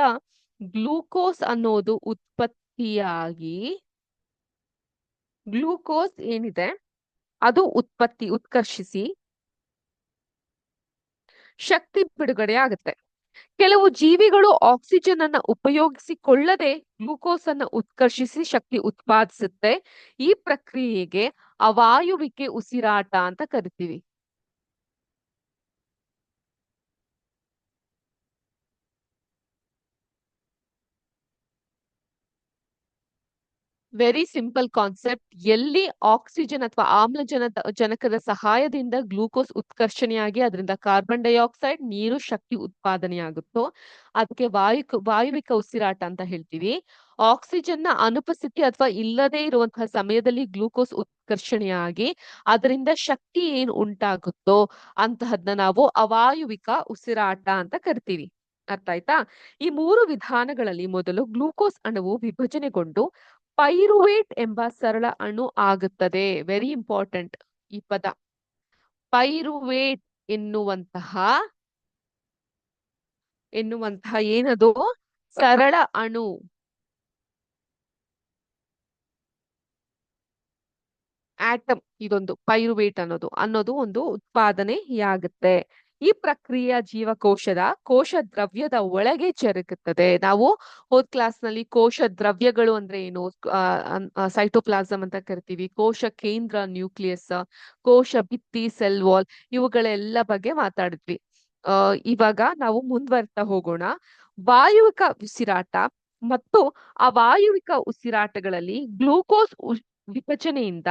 ಗ್ಲೂಕೋಸ್ ಅನ್ನೋದು ಉತ್ಪತ್ತಿಯಾಗಿ ಗ್ಲೂಕೋಸ್ ಏನಿದೆ ಅದು ಉತ್ಕರ್ಷಿಸಿ ಶಕ್ತಿ ಬಿಡುಗಡೆ ಆಗುತ್ತೆ. ಕೆಲವು ಜೀವಿಗಳು ಆಕ್ಸಿಜನ್ ಅನ್ನ ಉಪಯೋಗಿಸಿಕೊಳ್ಳದೆ ಗ್ಲೂಕೋಸ್ ಅನ್ನ ಉತ್ಕರ್ಷಿಸಿ ಶಕ್ತಿ ಉತ್ಪಾದಿಸುತ್ತೆ. ಈ ಪ್ರಕ್ರಿಯೆಗೆ ಅವಾಯುವಿಕೆ ಉಸಿರಾಟ ಅಂತ ಕರಿತೀವಿ. Very simple concept. ಎಲ್ಲಿ ಆಕ್ಸಿಜನ್ ಅಥವಾ ಜನಕದ ಸಹಾಯದಿಂದ ಗ್ಲೂಕೋಸ್ ಉತ್ಕರ್ಷಣೆಯಾಗಿ ಅದರಿಂದ ಕಾರ್ಬನ್ ಡೈಆಕ್ಸೈಡ್, ನೀರು, ಶಕ್ತಿ ಉತ್ಪಾದನೆಯಾಗುತ್ತೋ ಅದಕ್ಕೆ ವಾಯುವಿಕ ಉಸಿರಾಟ ಅಂತ ಹೇಳ್ತೀವಿ. ಆಕ್ಸಿಜನ್ ನ ಅನುಪಸ್ಥಿತಿ ಅಥವಾ ಇಲ್ಲದೆ ಇರುವಂತಹ ಸಮಯದಲ್ಲಿ ಗ್ಲೂಕೋಸ್ ಉತ್ಕರ್ಷಣೆಯಾಗಿ ಅದರಿಂದ ಶಕ್ತಿ ಏನ್ ಉಂಟಾಗುತ್ತೋ ಅಂತಹದ್ನ ನಾವು ಅವಾಯುವಿಕ ಉಸಿರಾಟ ಅಂತ ಕರಿತೀವಿ. ಅರ್ಥ ಆಯ್ತಾ? ಈ 3 ವಿಧಾನಗಳಲ್ಲಿ ಮೊದಲು ಗ್ಲೂಕೋಸ್ ಅಣುವು ವಿಭಜನೆಗೊಂಡು ಪೈರುವೇಟ್ ಎಂಬ ಸರಳ ಅಣು ಆಗುತ್ತದೆ. ವೆರಿ ಇಂಪಾರ್ಟೆಂಟ್ ಈ ಪದ. ಪೈರುವೇಟ್ ಎನ್ನುವಂತಹ ಏನದು? ಸರಳ ಅಣು. ಆಟಮ್ ಇದೊಂದು ಪೈರುವೇಟ್ ಅನ್ನೋದು ಒಂದು ಉತ್ಪಾದನೆಯಾಗುತ್ತೆ. ಈ ಪ್ರಕ್ರಿಯೆಯ ಜೀವಕೋಶದ ಕೋಶ ದ್ರವ್ಯದ ಒಳಗೆ ಜರುಗುತ್ತದೆ. ನಾವು ಹೋದ್ ಕ್ಲಾಸ್ ನಲ್ಲಿ ಕೋಶ ದ್ರವ್ಯಗಳು ಅಂದ್ರೆ ಏನು, ಸೈಟೋಪ್ಲಾಸಮ್ ಅಂತ ಕರಿತೀವಿ, ಕೋಶ ಕೇಂದ್ರ ನ್ಯೂಕ್ಲಿಯಸ್, ಕೋಶ ಭಿತ್ತಿ ಸೆಲ್ ವಾಲ್, ಇವುಗಳೆಲ್ಲ ಬಗ್ಗೆ ಮಾತಾಡಿದ್ವಿ. ಇವಾಗ ನಾವು ಮುಂದುವರ್ತಾ ಹೋಗೋಣ. ವಾಯುವಿಕ ಉಸಿರಾಟ ಮತ್ತು ಅವಾಯುವಿಕ ಉಸಿರಾಟಗಳಲ್ಲಿ ಗ್ಲೂಕೋಸ್ ವಿಭಜನೆಯಿಂದ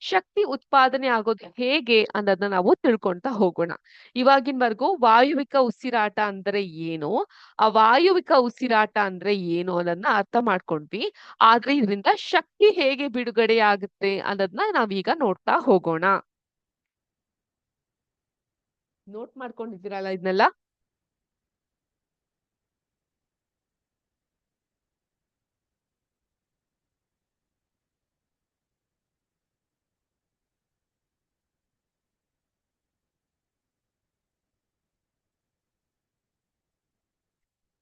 ಶಕ್ತಿ ಉತ್ಪಾದನೆ ಆಗೋದು ಹೇಗೆ ಅನ್ನೋದನ್ನ ನಾವು ತಿಳ್ಕೊಂತಾ ಹೋಗೋಣ. ಇವಾಗಿನವರೆಗೂ ವಾಯುವಿಕ ಉಸಿರಾಟ ಅಂದ್ರೆ ಏನು, ಅವಾಯುವಿಕ ಉಸಿರಾಟ ಅಂದ್ರೆ ಏನು ಅನ್ನೋದನ್ನ ಅರ್ಥ ಮಾಡ್ಕೊಂಡ್ವಿ. ಆದ್ರೆ ಇದರಿಂದ ಶಕ್ತಿ ಹೇಗೆ ಬಿಡುಗಡೆ ಆಗುತ್ತೆ ಅನ್ನೋದನ್ನ ನಾವೀಗ ನೋಡ್ತಾ ಹೋಗೋಣ. ನೋಟ್ ಮಾಡ್ಕೊಂಡಿದ್ದೀರಲ್ಲ ಇದನ್ನೆಲ್ಲ?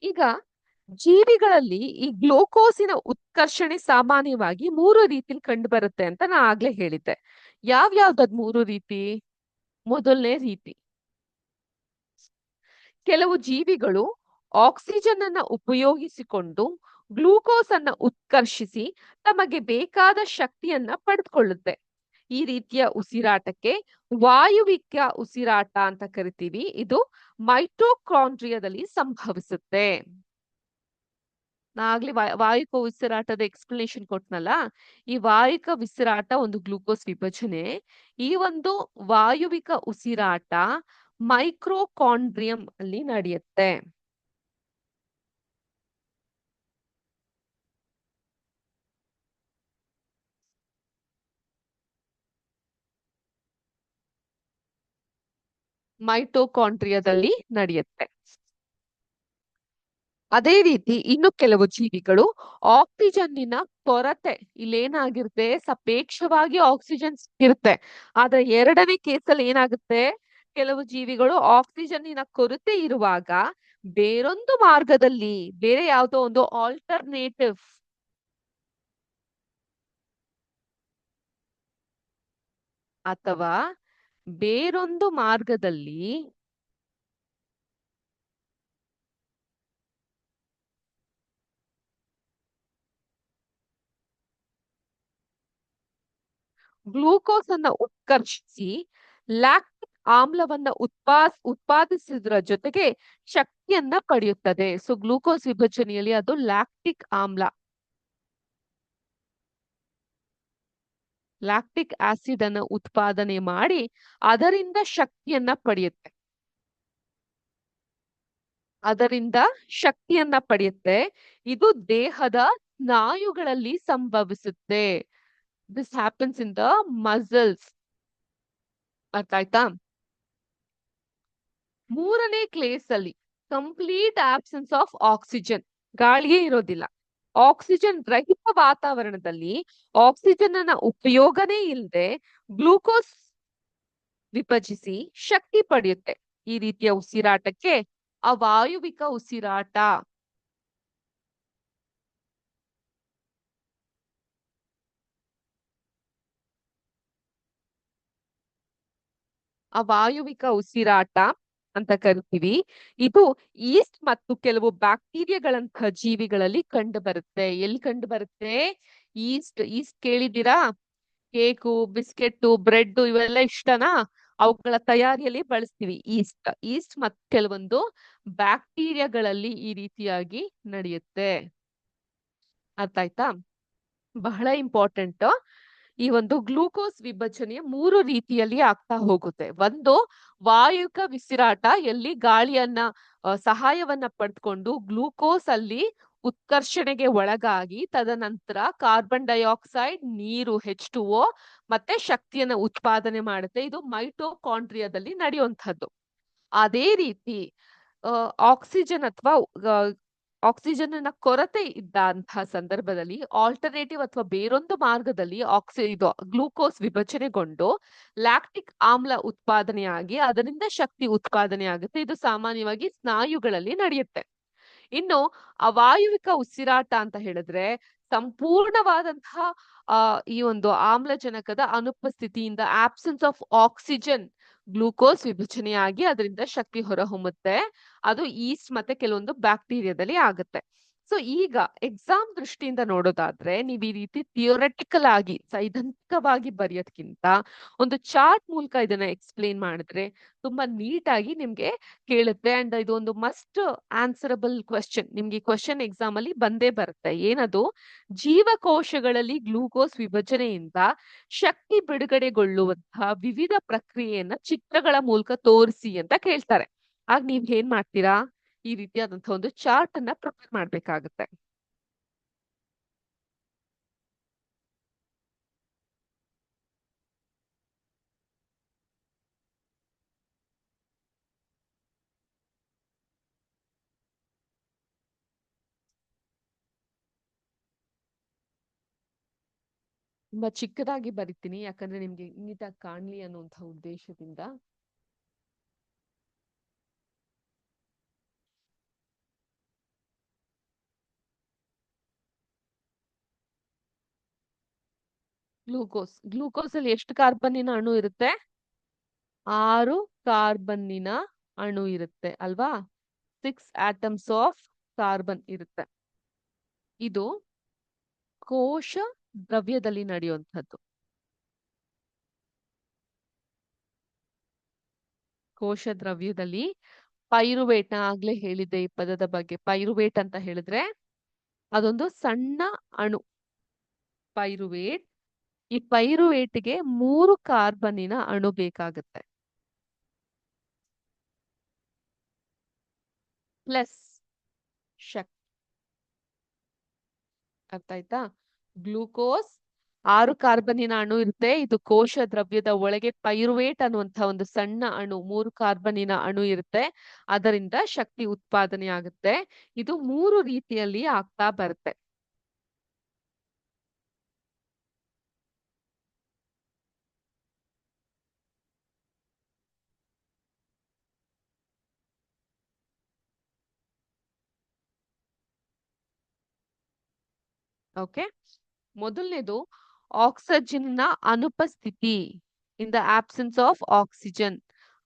ಈಗ ಜೀವಿಗಳಲ್ಲಿ ಈ ಗ್ಲೂಕೋಸಿನ ಉತ್ಕರ್ಷಣೆ ಸಾಮಾನ್ಯವಾಗಿ 3 ರೀತಿಲಿ ಕಂಡು ಬರುತ್ತೆ ಅಂತ ನಾ ಆಗ್ಲೇ ಹೇಳಿದ್ದೆ. ಯಾವ್ಯಾವ್ದದ್ 3 ರೀತಿ? ಮೊದಲನೇ ರೀತಿ, ಕೆಲವು ಜೀವಿಗಳು ಆಕ್ಸಿಜನ್ ಅನ್ನ ಉಪಯೋಗಿಸಿಕೊಂಡು ಗ್ಲೂಕೋಸ್ ಅನ್ನ ಉತ್ಕರ್ಷಿಸಿ ತಮಗೆ ಬೇಕಾದ ಶಕ್ತಿಯನ್ನ ಪಡೆದುಕೊಳ್ಳುತ್ತೆ. ಈ ರೀತಿಯ ಉಸಿರಾಟಕ್ಕೆ ವಾಯುವಿಕ ಉಸಿರಾಟ ಅಂತ ಕರಿತೀವಿ. ಇದು ಮೈಟೋಕಾಂಡ್ರಿಯಾದಲ್ಲಿ ಸಂಭವಿಸುತ್ತೆ. ನಾ ಆಗ್ಲಿ ವಾಯುಕ ಉಸಿರಾಟದ ಎಕ್ಸ್ಪ್ಲನೇಷನ್ ಕೊಟ್ನಲ್ಲ, ಈ ವಾಯುಕ ಉಸಿರಾಟ ಒಂದು ಗ್ಲೂಕೋಸ್ ವಿಭಜನೆ. ಈ ಒಂದು ವಾಯುವಿಕ ಉಸಿರಾಟ ಮೈಕ್ರೋಕಾಂಡ್ರಿಯಂ ಅಲ್ಲಿ ನಡೆಯುತ್ತೆ. ಮೈಟೋಕಾಂಡ್ರಿಯಾದಲ್ಲಿ ನಡೆಯುತ್ತೆ. ಅದೇ ರೀತಿ ಇನ್ನು ಕೆಲವು ಜೀವಿಗಳು ಆಕ್ಸಿಜನ್ನಿನ ಕೊರತೆ, ಇಲ್ಲೇನಾಗಿರುತ್ತೆ, ಸಾಪೇಕ್ಷವಾಗಿ ಆಕ್ಸಿಜನ್ ಇರುತ್ತೆ. ಆದ್ರೆ ಎರಡನೇ ಕೇಸಲ್ಲಿ ಏನಾಗುತ್ತೆ, ಕೆಲವು ಜೀವಿಗಳು ಆಕ್ಸಿಜನ್ನಿನ ಕೊರತೆ ಇರುವಾಗ ಬೇರೊಂದು ಮಾರ್ಗದಲ್ಲಿ, ಬೇರೆ ಯಾವುದೋ ಒಂದು ಆಲ್ಟರ್ನೇಟಿವ್ ಅಥವಾ ಬೇರೊಂದು ಮಾರ್ಗದಲ್ಲಿ ಗ್ಲೂಕೋಸ್ ಅನ್ನ ಉತ್ಕರ್ಷಿಸಿ ಲ್ಯಾಕ್ಟಿಕ್ ಆಮ್ಲವನ್ನ ಉತ್ಪಾದಿಸಿದ್ರ ಜೊತೆಗೆ ಶಕ್ತಿಯನ್ನ ಪಡೆಯುತ್ತದೆ. ಸೊ ಗ್ಲೂಕೋಸ್ ವಿಭಜನೆಯಲ್ಲಿ ಅದು ಲ್ಯಾಕ್ಟಿಕ್ ಲ್ಯಾಕ್ಟಿಕ್ ಆಸಿಡ್ ಅನ್ನ ಉತ್ಪಾದನೆ ಮಾಡಿ ಅದರಿಂದ ಶಕ್ತಿಯನ್ನ ಪಡೆಯುತ್ತೆ. ಇದು ದೇಹದ ಸ್ನಾಯುಗಳಲ್ಲಿ ಸಂಭವಿಸುತ್ತೆ. This happens in the muscles. ಅರ್ಥ ಆಯ್ತಾ? ಮೂರನೇ ಕೇಸ್ ಅಲ್ಲಿ ಕಂಪ್ಲೀಟ್ ಆಬ್ಸೆನ್ಸ್ ಆಫ್ ಆಕ್ಸಿಜನ್, ಗಾಳಿಯೇ ಇರೋದಿಲ್ಲ. ಆಕ್ಸಿಜನ್ ರಹಿತ ವಾತಾವರಣದಲ್ಲಿ ಆಕ್ಸಿಜನ್ ಅನ್ನ ಉಪಯೋಗನೇ ಇಲ್ಲದೆ ಗ್ಲೂಕೋಸ್ ವಿಭಜಿಸಿ ಶಕ್ತಿ ಪಡೆಯುತ್ತೆ. ಈ ರೀತಿಯ ಉಸಿರಾಟಕ್ಕೆ ಅವಾಯುವಿಕ ಉಸಿರಾಟ. ಅವಾಯುವಿಕ ಉಸಿರಾಟ ಅಂತ ಕರಿತೀವಿ. ಇದು ಈಸ್ಟ್ ಮತ್ತು ಕೆಲವು ಬ್ಯಾಕ್ಟೀರಿಯಾಗಳಂತಹ ಜೀವಿಗಳಲ್ಲಿ ಕಂಡು ಬರುತ್ತೆ. ಎಲ್ಲಿ ಕಂಡು ಬರುತ್ತೆ? ಈಸ್ಟ್ ಕೇಳಿದ್ದೀರಾ? ಕೇಕು, ಬಿಸ್ಕೆಟ್, ಬ್ರೆಡ್ ಇವೆಲ್ಲ ಇಷ್ಟನಾ? ಅವುಗಳ ತಯಾರಿಯಲ್ಲಿ ಬಳಸ್ತೀವಿ ಈಸ್ಟ್ ಮತ್ತು ಕೆಲವೊಂದು ಬ್ಯಾಕ್ಟೀರಿಯಾಗಳಲ್ಲಿ ಈ ರೀತಿಯಾಗಿ ನಡೆಯುತ್ತೆ. ಅರ್ಥ ಆಯ್ತಾ? ಬಹಳ ಇಂಪಾರ್ಟೆಂಟ್. ಈ ಒಂದು ಗ್ಲೂಕೋಸ್ ವಿಭಜನೆಯ 3 ರೀತಿಯಲ್ಲಿ ಆಗ್ತಾ ಹೋಗುತ್ತೆ. ಒಂದು ವಾಯುಕ ಉಸಿರಾಟ, ಎಲ್ಲಿ ಗಾಳಿಯನ್ನ ಸಹಾಯವನ್ನ ಪಡೆದುಕೊಂಡು ಗ್ಲೂಕೋಸ್ ಅಲ್ಲಿ ಉತ್ಕರ್ಷಣೆಗೆ ಒಳಗಾಗಿ ತದನಂತರ ಕಾರ್ಬನ್ ಡೈಆಕ್ಸೈಡ್, ನೀರು H2O ಮತ್ತೆ ಶಕ್ತಿಯನ್ನ ಉತ್ಪಾದನೆ ಮಾಡುತ್ತೆ. ಇದು ಮೈಟೋಕಾಂಡ್ರಿಯಾದಲ್ಲಿ ನಡೆಯುವಂತಹದ್ದು. ಅದೇ ರೀತಿ ಆಕ್ಸಿಜನ್ ಅಥವಾ ಆಕ್ಸಿಜನ್ ನ ಕೊರತೆ ಇದ್ದಂತಹ ಸಂದರ್ಭದಲ್ಲಿ ಆಲ್ಟರ್ನೇಟಿವ್ ಅಥವಾ ಬೇರೊಂದು ಮಾರ್ಗದಲ್ಲಿ ಗ್ಲೂಕೋಸ್ ವಿಭಜನೆಗೊಂಡು ಲ್ಯಾಕ್ಟಿಕ್ ಆಮ್ಲ ಉತ್ಪಾದನೆಯಾಗಿ ಅದರಿಂದ ಶಕ್ತಿ ಉತ್ಪಾದನೆ ಆಗುತ್ತೆ. ಇದು ಸಾಮಾನ್ಯವಾಗಿ ಸ್ನಾಯುಗಳಲ್ಲಿ ನಡೆಯುತ್ತೆ. ಇನ್ನು ಅವಾಯುವಿಕ ಉಸಿರಾಟ ಅಂತ ಹೇಳಿದ್ರೆ ಸಂಪೂರ್ಣವಾದಂತಹ ಈ ಒಂದು ಆಮ್ಲಜನಕದ ಅನುಪಸ್ಥಿತಿಯಿಂದ, ಆಬ್ಸೆನ್ಸ್ ಆಫ್ ಆಕ್ಸಿಜನ್, ಗ್ಲೂಕೋಸ್ ವಿಭಜನೆಯಾಗಿ ಅದರಿಂದ ಶಕ್ತಿ ಹೊರಹೊಮ್ಮುತ್ತೆ. ಅದು ಈಸ್ಟ್ ಮತ್ತೆ ಕೆಲವೊಂದು ಬ್ಯಾಕ್ಟೀರಿಯಾದಲ್ಲಿ ಆಗುತ್ತೆ. ಸೊ ಈಗ ಎಕ್ಸಾಮ್ ದೃಷ್ಟಿಯಿಂದ ನೋಡೋದಾದ್ರೆ ನೀವು ಈ ರೀತಿ ಥಿಯೋರೆಟಿಕಲ್ ಆಗಿ ಸೈದ್ಧಾಂತಿಕವಾಗಿ ಬರೆಯೋದ್ಕಿಂತ ಒಂದು ಚಾರ್ಟ್ ಮೂಲಕ ಇದನ್ನ ಎಕ್ಸ್ಪ್ಲೇನ್ ಮಾಡಿದ್ರೆ ತುಂಬಾ ನೀಟಾಗಿ ನಿಮ್ಗೆ ಕೇಳುತ್ತೆ. ಅಂಡ್ ಇದು ಒಂದು ಮಸ್ಟ್ ಆನ್ಸರಬಲ್ ಕ್ವೆಶ್ಚನ್. ನಿಮ್ಗೆ ಈ ಕ್ವೆಶ್ಚನ್ ಎಕ್ಸಾಮ್ ಅಲ್ಲಿ ಬಂದೇ ಬರುತ್ತೆ. ಏನದು? ಜೀವಕೋಶಗಳಲ್ಲಿ ಗ್ಲೂಕೋಸ್ ವಿಭಜನೆಯಿಂದ ಶಕ್ತಿ ಬಿಡುಗಡೆಗೊಳ್ಳುವಂತಹ ವಿವಿಧ ಪ್ರಕ್ರಿಯೆಯನ್ನ ಚಿತ್ರಗಳ ಮೂಲಕ ತೋರಿಸಿ ಅಂತ ಕೇಳ್ತಾರೆ. ಆಗ ನೀವ್ ಏನ್ ಮಾಡ್ತೀರಾ? ಈ ರೀತಿಯಾದಂತಹ ಒಂದು ಚಾರ್ಟ್ ಅನ್ನ ಪ್ರಿಪೇರ್ ಮಾಡ್ಬೇಕಾಗತ್ತೆ. ತುಂಬಾ ಚಿಕ್ಕದಾಗಿ ಬರಿತೀನಿ, ಯಾಕಂದ್ರೆ ನಿಮ್ಗೆ ನೀಟಾಗಿ ಕಾಣ್ಲಿ ಅನ್ನುವಂತಹ ಉದ್ದೇಶದಿಂದ. ಗ್ಲೂಕೋಸ್ ಅಲ್ಲಿ ಎಷ್ಟು ಕಾರ್ಬನ್ನಿನ ಅಣು ಇರುತ್ತೆ? 6 ಕಾರ್ಬನ್ನಿನ ಅಣು ಇರುತ್ತೆ ಅಲ್ವಾ? 6 ಆಟಮ್ಸ್ ಆಫ್ ಕಾರ್ಬನ್ ಇರುತ್ತೆ. ಇದು ಕೋಶ ದ್ರವ್ಯದಲ್ಲಿ ನಡೆಯುವಂಥದ್ದು. ಕೋಶ ದ್ರವ್ಯದಲ್ಲಿ ಪೈರುವೇಟ್, ಆಗ್ಲೇ ಹೇಳಿದ್ದೆ ಈ ಪದದ ಬಗ್ಗೆ. ಪೈರುವೇಟ್ ಅಂತ ಹೇಳಿದ್ರೆ ಅದೊಂದು ಸಣ್ಣ ಅಣು. ಪೈರುವೇಟ್. ಈ ಪೈರುವೇಟ್ಗೆ 3 ಕಾರ್ಬನ್ನಿನ ಅಣು ಬೇಕಾಗುತ್ತೆ. ಪ್ಲಸ್ ಶಕ್ತಿ. ಅರ್ಥ ಆಯ್ತಾ? ಗ್ಲೂಕೋಸ್ 6 ಕಾರ್ಬನ್ನಿನ ಅಣು ಇರುತ್ತೆ. ಇದು ಕೋಶ ದ್ರವ್ಯದ ಒಳಗೆ ಪೈರುವೇಟ್ ಅನ್ನುವಂತಹ ಒಂದು ಸಣ್ಣ ಅಣು, 3 ಕಾರ್ಬನ್ನಿನ ಅಣು ಇರುತ್ತೆ. ಅದರಿಂದ ಶಕ್ತಿ ಉತ್ಪಾದನೆ ಆಗುತ್ತೆ. ಇದು 3 ರೀತಿಯಲ್ಲಿ ಆಗ್ತಾ ಬರುತ್ತೆ. ಓಕೆ, ಮೊದಲನೇದು ಆಕ್ಸಿಜನ್ನ ಅನುಪಸ್ಥಿತಿ. In the absence of oxygen,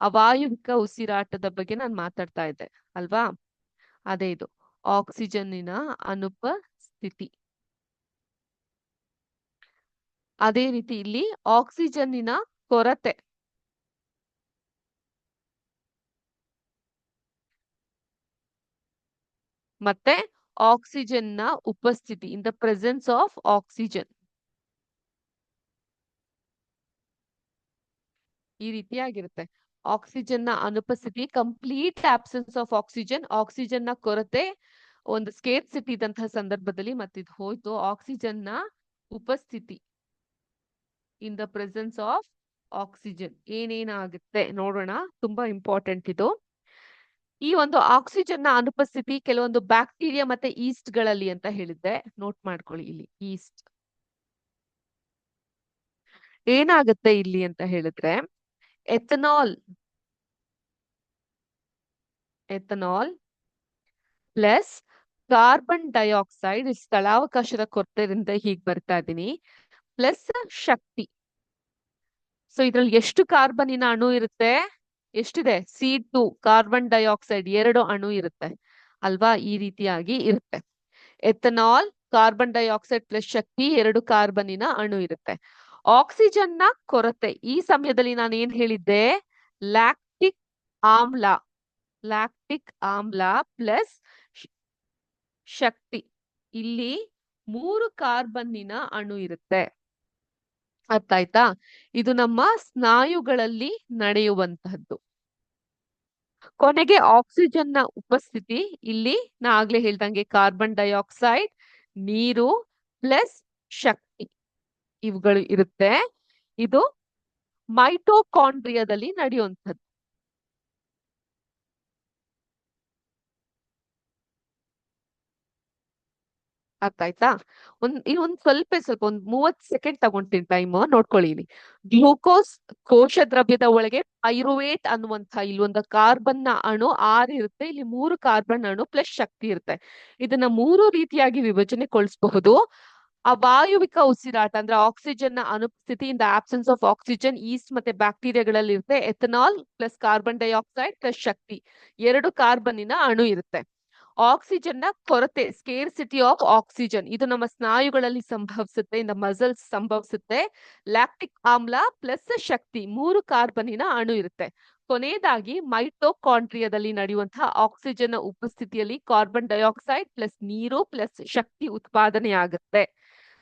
ಅವಾಯುವಿಕ ಉಸಿರಾಟದ ಬಗ್ಗೆ ನಾನು ಮಾತಾಡ್ತಾ ಇದ್ದೆ ಅಲ್ವಾ? ಅದೇ ಇದು ಆಕ್ಸಿಜನ್ನಿನ ಅನುಪಸ್ಥಿತಿ. ಅದೇ ರೀತಿ ಇಲ್ಲಿ ಆಕ್ಸಿಜನ್ನಿನ ಕೊರತೆ. ಮತ್ತೆ ಆಕ್ಸಿಜನ್ನ ಉಪಸ್ಥಿತಿ, in the presence of oxygen. ಈ ರೀತಿಯಾಗಿರುತ್ತೆ. ಆಕ್ಸಿಜನ್ನ ಅನುಪಸ್ಥಿತಿ, ಕಂಪ್ಲೀಟ್ ಆಬ್ಸೆನ್ಸ್ ಆಫ್ ಆಕ್ಸಿಜನ್. ಆಕ್ಸಿಜನ್ನ ಕೊರತೆ ಒಂದು ಸ್ಕೇರ್ಸಿಟಿ ಇದ್ದಂತಹ ಸಂದರ್ಭದಲ್ಲಿ ಮತ್ತಿದು ಹೋಯ್ತು. ಆಕ್ಸಿಜನ್ನ ಉಪಸ್ಥಿತಿ, in the presence of oxygen ಏನೇನಾಗುತ್ತೆ ನೋಡೋಣ. ತುಂಬಾ ಇಂಪಾರ್ಟೆಂಟ್ ಇದು. ಈ ಒಂದು ಆಕ್ಸಿಜನ್ನ ಅನುಪಸ್ಥಿತಿ ಕೆಲವೊಂದು ಬ್ಯಾಕ್ಟೀರಿಯಾ ಮತ್ತೆ ಈಸ್ಟ್ ಗಳಲ್ಲಿ ಅಂತ ಹೇಳಿದ್ದೆ, ನೋಟ್ ಮಾಡ್ಕೊಳ್ಳಿ. ಇಲ್ಲಿ ಈಸ್ಟ್ ಏನಾಗುತ್ತೆ ಇಲ್ಲಿ ಅಂತ ಹೇಳಿದ್ರೆ, ಎಥನಾಲ್ ಪ್ಲಸ್ ಕಾರ್ಬನ್ ಡೈಆಕ್ಸೈಡ್, ಸ್ಥಳಾವಕಾಶದ ಕೊರತೆಯಿಂದ ಹೀಗ್ ಬರ್ತಾ ಇದ್ದೀನಿ, ಪ್ಲಸ್ ಶಕ್ತಿ. ಸೊ ಇದ್ರಲ್ಲಿ ಎಷ್ಟು ಕಾರ್ಬನ್ನಿನ ಅಣು ಇರುತ್ತೆ? ಎಷ್ಟಿದೆ? C2 ಕಾರ್ಬನ್ ಡೈಆಕ್ಸೈಡ್ 2 ಅಣು ಇರುತ್ತೆ ಅಲ್ವಾ? ಈ ರೀತಿಯಾಗಿ ಇರುತ್ತೆ. ಎಥನಾಲ್, ಕಾರ್ಬನ್ ಡೈಆಕ್ಸೈಡ್ ಪ್ಲಸ್ ಶಕ್ತಿ, 2 ಕಾರ್ಬನ್ನಿನ ಅಣು ಇರುತ್ತೆ. ಆಕ್ಸಿಜನ್ನ ಕೊರತೆ ಈ ಸಮಯದಲ್ಲಿ ನಾನು ಏನ್ ಹೇಳಿದ್ದೆ? ಲ್ಯಾಕ್ಟಿಕ್ ಆಮ್ಲ ಪ್ಲಸ್ ಶಕ್ತಿ. ಇಲ್ಲಿ 3 ಕಾರ್ಬನ್ನಿನ ಅಣು ಇರುತ್ತೆ. ಅರ್ಥ ಆಯ್ತಾ? ಇದು ನಮ್ಮ ಸ್ನಾಯುಗಳಲ್ಲಿ ನಡೆಯುವಂತಹದ್ದು. ಕೊನೆಗೆ ಆಕ್ಸಿಜನ್ನ ಉಪಸ್ಥಿತಿ ಇಲ್ಲಿ ನಾ ಆಗ್ಲೇ ಹೇಳ್ದಂಗೆ ಕಾರ್ಬನ್ ಡೈಆಕ್ಸೈಡ್, ನೀರು ಪ್ಲಸ್ ಶಕ್ತಿ ಇವುಗಳು ಇರುತ್ತೆ. ಇದು ಮೈಟೋಕಾಂಡ್ರಿಯಾದಲ್ಲಿ ನಡೆಯುವಂಥದ್ದು. ಅರ್ಥ ಆಯ್ತಾ? ಒಂದ್ ಸ್ವಲ್ಪ ಒಂದ್ 30 ಸೆಕೆಂಡ್ ತಗೊಂತೀನಿ ಟೈಮ್, ನೋಡ್ಕೊಳ್ಳಿ. ಇಲ್ಲಿ ಗ್ಲೂಕೋಸ್ ಕೋಶ ದ್ರವ್ಯದ ಒಳಗೆ ಪೈರುವೇಟ್ ಅನ್ನುವಂತಹ ಇಲ್ಲೊಂದು ಕಾರ್ಬನ್ ನ ಅಣು 6 ಇರುತ್ತೆ. ಇಲ್ಲಿ 3 ಕಾರ್ಬನ್ ಅಣು ಪ್ಲಸ್ ಶಕ್ತಿ ಇರುತ್ತೆ. ಇದನ್ನ 3 ರೀತಿಯಾಗಿ ವಿಭಜನೆಗೊಳಿಸಬಹುದು. ಅವಾಯುವಿಕ ಉಸಿರಾಟ ಅಂದ್ರೆ ಆಕ್ಸಿಜನ್ ನ ಅನುಪಸ್ಥಿತಿ, in the absence of oxygen, yeast ಮತ್ತೆ ಬ್ಯಾಕ್ಟೀರಿಯಾಗಳಲ್ಲಿ ಇರುತ್ತೆ. Ethanol plus carbon dioxide plus ಶಕ್ತಿ, 2 ಕಾರ್ಬನ್ನಿನ ಅಣು ಇರುತ್ತೆ. ಆಕ್ಸಿಜನ್ ನ ಕೊರತೆ, ಸ್ಕೇರ್ಸಿಟಿ ಆಫ್ ಆಕ್ಸಿಜನ್, ಇದು ನಮ್ಮ ಸ್ನಾಯುಗಳಲ್ಲಿ ಸಂಭವಿಸುತ್ತೆ, ಇಂದ ಮಸಲ್ಸ್ ಸಂಭವಿಸುತ್ತೆ. ಲ್ಯಾಕ್ಟಿಕ್ ಆಮ್ಲ ಪ್ಲಸ್ ಶಕ್ತಿ, 3 ಕಾರ್ಬನ್ನಿನ ಅಣು ಇರುತ್ತೆ. ಕೊನೆಯದಾಗಿ ಮೈಟೋಕಾಂಡ್ರಿಯಾದಲ್ಲಿ ನಡೆಯುವಂತಹ ಆಕ್ಸಿಜನ್ ಉಪಸ್ಥಿತಿಯಲ್ಲಿ ಕಾರ್ಬನ್ ಡೈಆಕ್ಸೈಡ್ ಪ್ಲಸ್ ನೀರು ಪ್ಲಸ್ ಶಕ್ತಿ ಉತ್ಪಾದನೆ ಆಗುತ್ತೆ.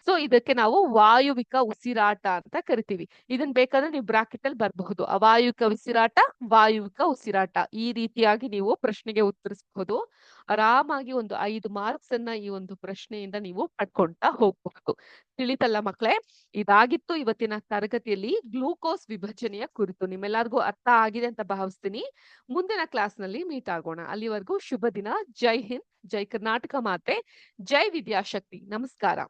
ಸೊ ಇದಕ್ಕೆ ನಾವು ವಾಯುವಿಕ ಉಸಿರಾಟ ಅಂತ ಕರಿತೀವಿ. ಇದನ್ನ ಬೇಕಾದ್ರೆ ನೀವು ಬ್ರಾಕೆಟ್ ಅಲ್ಲಿ ಬರಬಹುದು, ಅವಾಯುವಿಕ ಉಸಿರಾಟ, ವಾಯುವಿಕ ಉಸಿರಾಟ. ಈ ರೀತಿಯಾಗಿ ನೀವು ಪ್ರಶ್ನೆಗೆ ಉತ್ತರಿಸಬಹುದು. ಆರಾಮಾಗಿ ಒಂದು 5 ಮಾರ್ಕ್ಸ್ ಅನ್ನ ಈ ಒಂದು ಪ್ರಶ್ನೆಯಿಂದ ನೀವು ಪಡ್ಕೊಂತಾ ಹೋಗ್ಬಹುದು. ತಿಳಿತಲ್ಲ ಮಕ್ಕಳೇ? ಇದಾಗಿತ್ತು ಇವತ್ತಿನ ತರಗತಿಯಲ್ಲಿ ಗ್ಲೂಕೋಸ್ ವಿಭಜನೆಯ ಕುರಿತು. ನಿಮ್ಮೆಲ್ಲರಿಗೂ ಅರ್ಥ ಆಗಿದೆ ಅಂತ ಭಾವಿಸ್ತೀನಿ. ಮುಂದಿನ ಕ್ಲಾಸ್ ನಲ್ಲಿ ಮೀಟ್ ಆಗೋಣ. ಅಲ್ಲಿವರೆಗೂ ಶುಭ ದಿನ. ಜೈ ಹಿಂದ್, ಜೈ ಕರ್ನಾಟಕ ಮಾತೆ, ಜೈ ವಿದ್ಯಾಶಕ್ತಿ. ನಮಸ್ಕಾರ.